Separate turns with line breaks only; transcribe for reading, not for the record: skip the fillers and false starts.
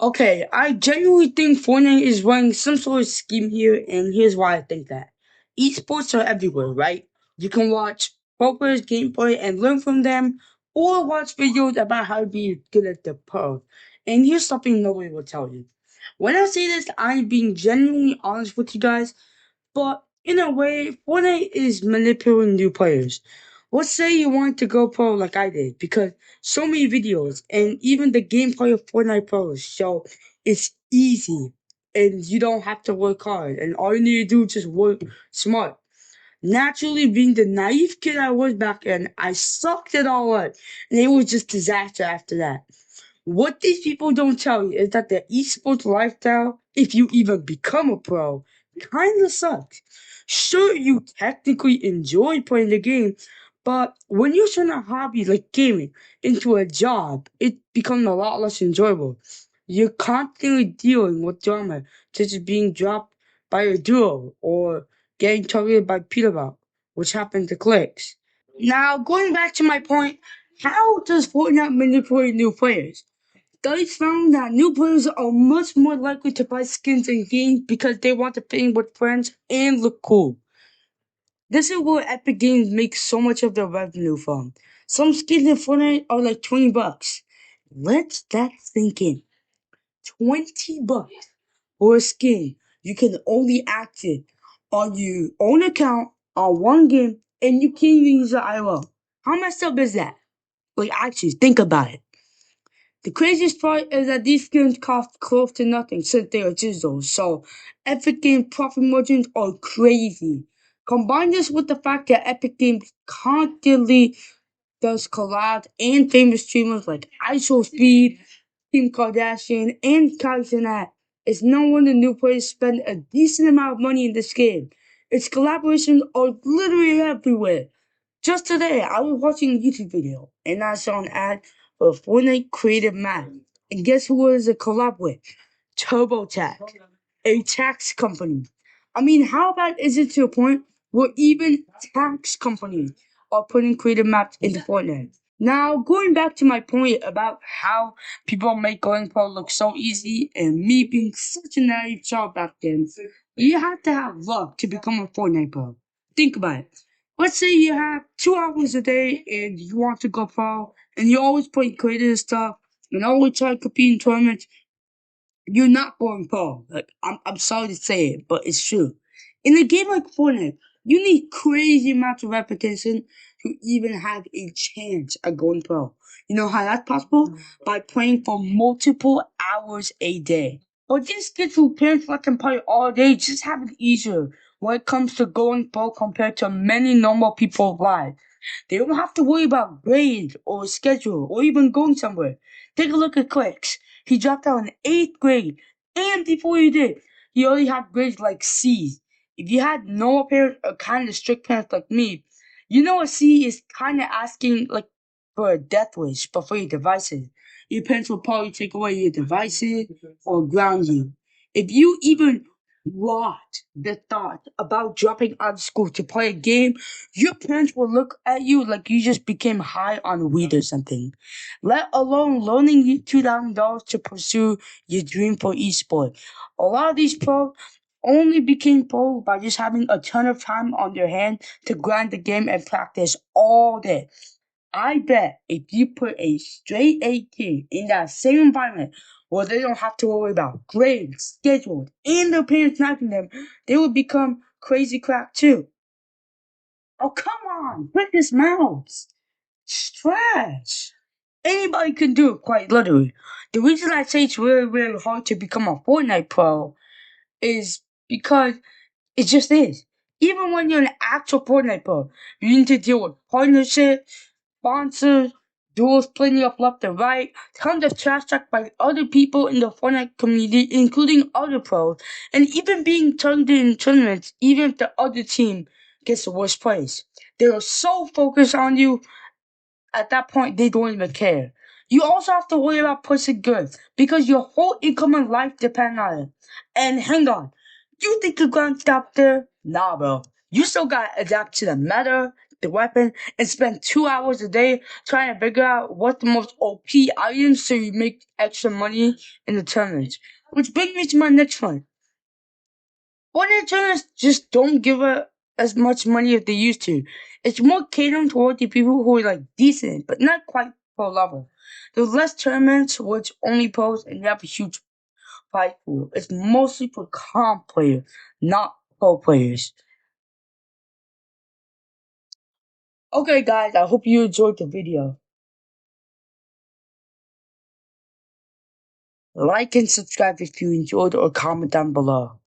Okay, I genuinely think Fortnite is running some sort of scheme here, and here's why I think that. Esports are everywhere, right? You can watch pro players gameplay and learn from them, or watch videos about how to be good at the pro. And here's something nobody will tell you. When I say this, I'm being genuinely honest with you guys. But in a way, Fortnite is manipulating new players. Let's say you want to go pro like I did, because so many videos and even the gameplay of Fortnite pros show it's easy and you don't have to work hard and all you need to do is just work smart. Naturally, being the naive kid I was back then, I sucked it all up and it was just disaster after that. What these people don't tell you is that the esports lifestyle, if you even become a pro, kinda sucks. Sure, you technically enjoy playing the game, but when you turn a hobby like gaming into a job, it becomes a lot less enjoyable. You're constantly dealing with drama, such as being dropped by a duo or getting targeted by pedophile, which happens to clicks. Now, going back to my point, how does Fortnite manipulate new players? Studies found that new players are much more likely to buy skins in games because they want to fit in with friends and look cool. This is where Epic Games makes so much of their revenue from. Some skins in Fortnite are like $20. Let that sink in. $20 for a skin you can only active on your own account on one game and you can't even use the IO. How messed up is that? Like actually think about it. The craziest part is that these skins cost close to nothing since they are digital, so Epic Games profit margins are crazy. Combine this with the fact that Epic Games constantly does collabs and famous streamers like ISO Speed, Kim Kardashian, and Kylie. It's no wonder new players spend a decent amount of money in this game. Its collaborations are literally everywhere. Just today, I was watching a YouTube video and I saw an ad for a Fortnite creative map. And guess who it is a collab with? TurboTax, a tax company. I mean, how bad is it to a point where even tax companies are putting creative maps into Fortnite? Now, going back to my point about how people make going pro look so easy and me being such a naive child back then, you have to have luck to become a Fortnite pro. Think about it. Let's say you have 2 hours a day and you want to go pro and you always play creative stuff and always try to compete in tournaments. You're not going pro. Like I'm sorry to say it, but it's true. In a game like Fortnite, you need crazy amounts of repetition to even have a chance at going pro. You know how that's possible? By playing for multiple hours a day. But these kids who parents let them play all day just have it easier when it comes to going pro compared to many normal people's lives. They don't have to worry about grades or schedule or even going somewhere. Take a look at Clicks. He dropped out in 8th grade. And before he did, he already had grades like C's. If you had normal parents or kind of strict parents like me, you know a C is kind of asking like for a death wish, but for your devices. Your parents will probably take away your devices or ground you. If you even rot the thought about dropping out of school to play a game, your parents will look at you like you just became high on weed or something. Let alone loaning you $2,000 to pursue your dream for esports. A lot of these pros only became pro by just having a ton of time on their hand to grind the game and practice all day. I bet if you put a straight A kid in that same environment where they don't have to worry about grades, schedules, and their parents knifing them, they would become crazy crack too. Oh, come on, quit this mouse. It's trash. Anybody can do it, quite literally. The reason I say it's really, really hard to become a Fortnite pro is because it just is. Even when you're an actual Fortnite pro, you need to deal with partnerships, sponsors, duels splitting up left and right, tons of trash talk by other people in the Fortnite community, including other pros, and even being turned in tournaments, even if the other team gets the worst place. They are so focused on you at that point, they don't even care. You also have to worry about pushing goods because your whole income and life depend on it. And hang on, you think you're gonna stop there? Nah, bro. You still gotta adapt to the meta, the weapon and spend 2 hours a day trying to figure out what the most OP items so you make extra money in the tournaments. Which brings me to my next point. Fortnite tournaments just don't give as much money as they used to. It's more catering toward the people who are like decent, but not quite pro level. There's less tournaments which only pros and you have a huge prize pool. It's mostly for comp players, not pro players. Okay guys, I hope you enjoyed the video. Like and subscribe if you enjoyed or comment down below.